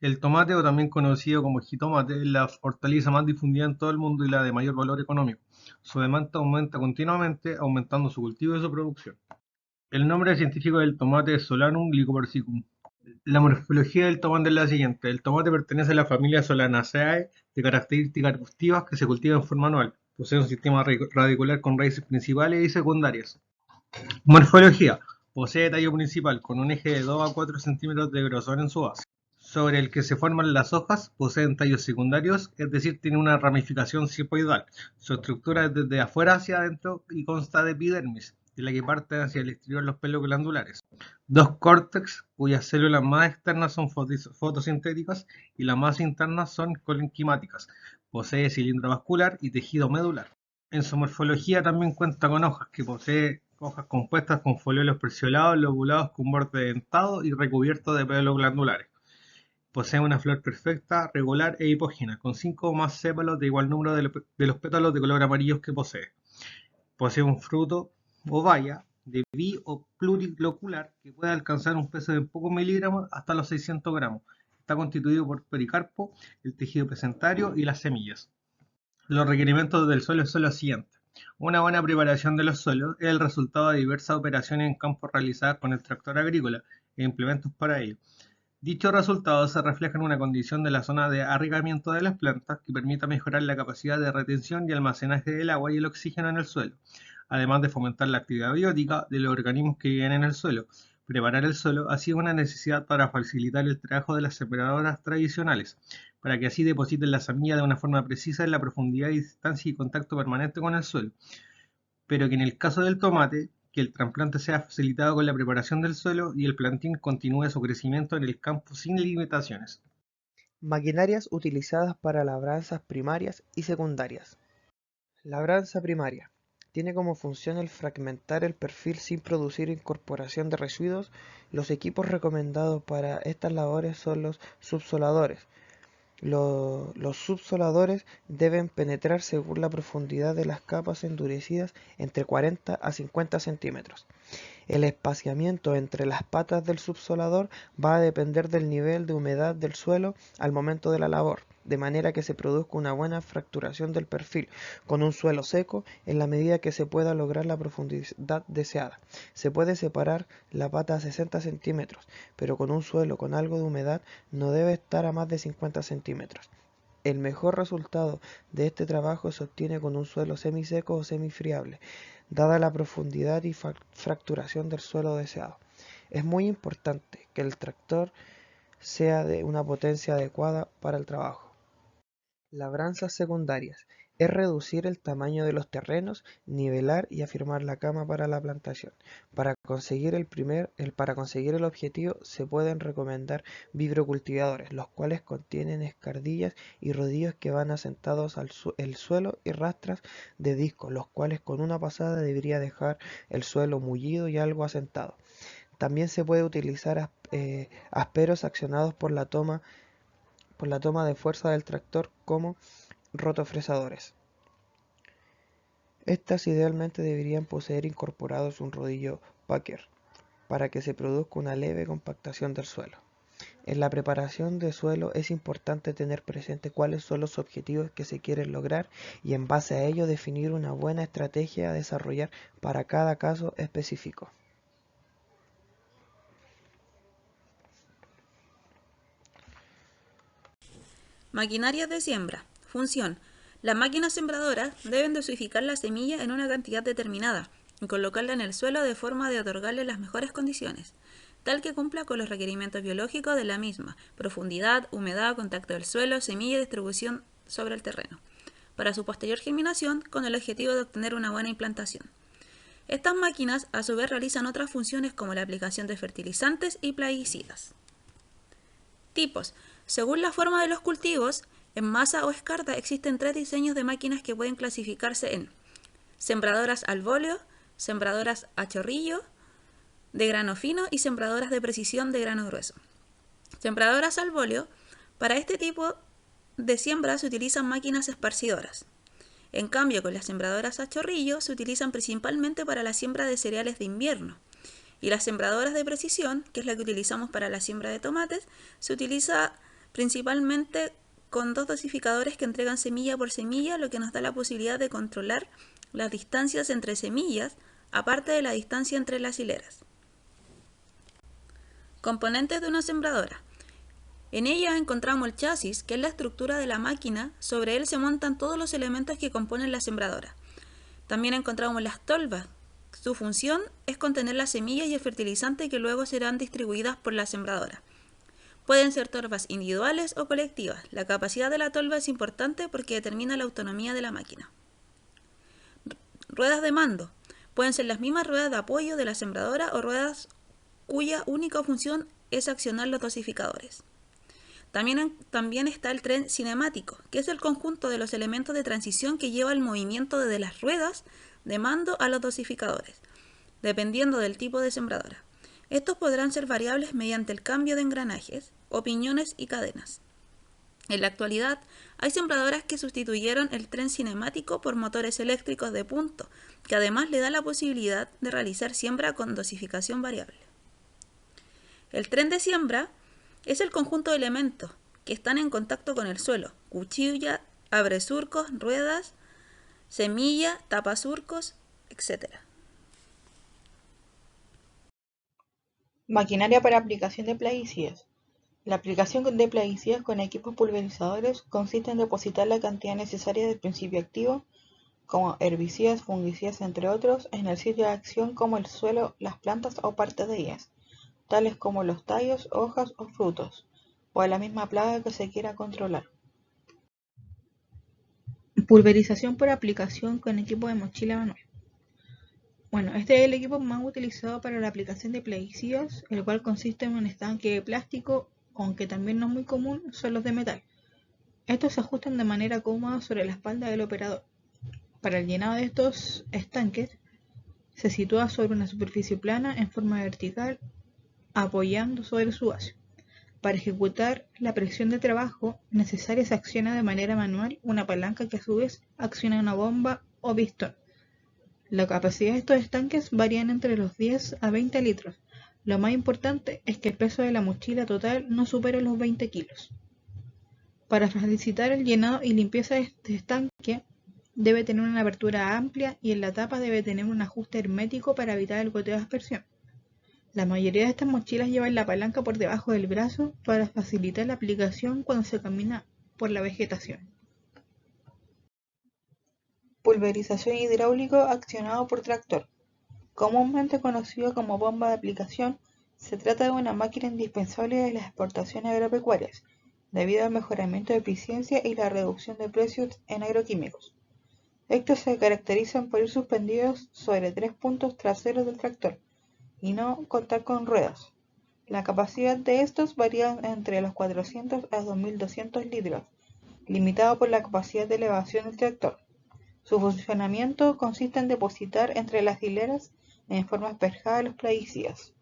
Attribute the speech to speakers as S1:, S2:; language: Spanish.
S1: El tomate, o también conocido como jitomate, es la hortaliza más difundida en todo el mundo y la de mayor valor económico. Su demanda aumenta continuamente, aumentando su cultivo y su producción. El nombre científico del tomate es Solanum lycopersicum. La morfología del tomate es la siguiente. El tomate pertenece a la familia Solanaceae de características arbustivas que se cultiva en forma anual. Posee un sistema radicular con raíces principales y secundarias. Morfología. Posee tallo principal con un eje de 2 a 4 centímetros de grosor en su base, sobre el que se forman las hojas. Poseen tallos secundarios, es decir, tiene una ramificación cipoidal. Su estructura es desde afuera hacia adentro y consta de epidermis, de la que parten hacia el exterior los pelos glandulares. Dos córtex, cuyas células más externas son fotosintéticas y las más internas son colenquimáticas. Posee cilindro vascular y tejido medular. En su morfología también cuenta con hojas, que posee hojas compuestas con foliolos peciolados, lobulados con borde dentado y recubiertos de pelos glandulares. Posee una flor perfecta, regular e hipógena, con 5 o más sépalos de igual número de los pétalos de color amarillo que posee. Posee un fruto o baya de bi o plurilocular que puede alcanzar un peso de pocos miligramos hasta los 600 gramos. Está constituido por pericarpo, el tejido presentario y las semillas. Los requerimientos del suelo son los siguientes. Una buena preparación de los suelos es el resultado de diversas operaciones en campo realizadas con el tractor agrícola e implementos para ello. Dichos resultados se reflejan en una condición de la zona de arraigamiento de las plantas que permita mejorar la capacidad de retención y almacenaje del agua y el oxígeno en el suelo, además de fomentar la actividad biótica de los organismos que viven en el suelo. Preparar el suelo ha sido una necesidad para facilitar el trabajo de las sembradoras tradicionales, para que así depositen la semilla de una forma precisa en la profundidad, distancia y contacto permanente con el suelo, pero que en el caso del tomate, que el trasplante sea facilitado con la preparación del suelo y el plantín continúe su crecimiento en el campo sin limitaciones.
S2: Maquinarias utilizadas para labranzas primarias y secundarias. Labranza primaria. Tiene como función el fragmentar el perfil sin producir incorporación de residuos. Los equipos recomendados para estas labores son los subsoladores. Los subsoladores deben penetrar según la profundidad de las capas endurecidas entre 40 a 50 centímetros. El espaciamiento entre las patas del subsolador va a depender del nivel de humedad del suelo al momento de la labor, de manera que se produzca una buena fracturación del perfil con un suelo seco en la medida que se pueda lograr la profundidad deseada. Se puede separar la pata a 60 centímetros, pero con un suelo con algo de humedad no debe estar a más de 50 centímetros. El mejor resultado de este trabajo se obtiene con un suelo semiseco o semifriable, dada la profundidad y fracturación del suelo deseado. Es muy importante que el tractor sea de una potencia adecuada para el trabajo. Labranzas secundarias. Es reducir el tamaño de los terrenos, nivelar y afirmar la cama para la plantación. Para conseguir el objetivo se pueden recomendar vibrocultivadores, los cuales contienen escardillas y rodillos que van asentados al suelo y rastras de discos, los cuales con una pasada debería dejar el suelo mullido y algo asentado. También se puede utilizar asperos accionados por la toma de fuerza del tractor como rotofresadores. Estas idealmente deberían poseer incorporados un rodillo Packer para que se produzca una leve compactación del suelo. En la preparación de suelo es importante tener presente cuáles son los objetivos que se quieren lograr y en base a ello definir una buena estrategia a desarrollar para cada caso específico.
S3: Maquinarias de siembra. Función. Las máquinas sembradoras deben dosificar la semilla en una cantidad determinada y colocarla en el suelo de forma de otorgarle las mejores condiciones, tal que cumpla con los requerimientos biológicos de la misma: profundidad, humedad, contacto del suelo, semilla y distribución sobre el terreno, para su posterior germinación con el objetivo de obtener una buena implantación. Estas máquinas a su vez realizan otras funciones como la aplicación de fertilizantes y plaguicidas. Tipos. Según la forma de los cultivos, en masa o escarda existen 3 diseños de máquinas que pueden clasificarse en sembradoras al vóleo, sembradoras a chorrillo de grano fino y sembradoras de precisión de grano grueso. Sembradoras al vóleo. Para este tipo de siembra se utilizan máquinas esparcidoras. En cambio, con las sembradoras a chorrillo se utilizan principalmente para la siembra de cereales de invierno. Y las sembradoras de precisión, que es la que utilizamos para la siembra de tomates, se utiliza principalmente con 2 dosificadores que entregan semilla por semilla, lo que nos da la posibilidad de controlar las distancias entre semillas, aparte de la distancia entre las hileras. Componentes de una sembradora. En ella encontramos el chasis, que es la estructura de la máquina. Sobre él se montan todos los elementos que componen la sembradora. También encontramos las tolvas. Su función es contener las semillas y el fertilizante que luego serán distribuidas por la sembradora. Pueden ser tolvas individuales o colectivas. La capacidad de la tolva es importante porque determina la autonomía de la máquina. Ruedas de mando. Pueden ser las mismas ruedas de apoyo de la sembradora o ruedas cuya única función es accionar los dosificadores. También está el tren cinemático, que es el conjunto de los elementos de transición que lleva el movimiento desde las ruedas de mando a los dosificadores, dependiendo del tipo de sembradora. Estos podrán ser variables mediante el cambio de engranajes, o piñones y cadenas. En la actualidad, hay sembradoras que sustituyeron el tren cinemático por motores eléctricos de punto, que además le da la posibilidad de realizar siembra con dosificación variable. El tren de siembra es el conjunto de elementos que están en contacto con el suelo: cuchilla, abresurcos, ruedas, semilla, tapasurcos, etc.
S4: Maquinaria para aplicación de plaguicidas. La aplicación de plaguicidas con equipos pulverizadores consiste en depositar la cantidad necesaria del principio activo, como herbicidas, fungicidas, entre otros, en el sitio de acción como el suelo, las plantas o partes de ellas, tales como los tallos, hojas o frutos, o a la misma plaga que se quiera controlar. Pulverización por aplicación con equipo de mochila manual. Bueno, este es el equipo más utilizado para la aplicación de plaguicidas, el cual consiste en un estanque de plástico, aunque también no es muy común, son los de metal. Estos se ajustan de manera cómoda sobre la espalda del operador. Para el llenado de estos estanques, se sitúa sobre una superficie plana en forma vertical, apoyando sobre su base. Para ejecutar la presión de trabajo necesaria se acciona de manera manual una palanca que a su vez acciona una bomba o pistón. La capacidad de estos estanques varían entre los 10 a 20 litros. Lo más importante es que el peso de la mochila total no supere los 20 kilos. Para facilitar el llenado y limpieza de este estanque, debe tener una apertura amplia y en la tapa debe tener un ajuste hermético para evitar el goteo de aspersión. La mayoría de estas mochilas llevan la palanca por debajo del brazo para facilitar la aplicación cuando se camina por la vegetación. Pulverización hidráulico accionado por tractor. Comúnmente conocido como bomba de aplicación, se trata de una máquina indispensable de las exportaciones agropecuarias, debido al mejoramiento de eficiencia y la reducción de precios en agroquímicos. Estos se caracterizan por ir suspendidos sobre 3 puntos traseros del tractor y no contar con ruedas. La capacidad de estos varía entre los 400 a 2200 litros, limitado por la capacidad de elevación del tractor. Su funcionamiento consiste en depositar entre las hileras en forma espejarada los plaguicidas.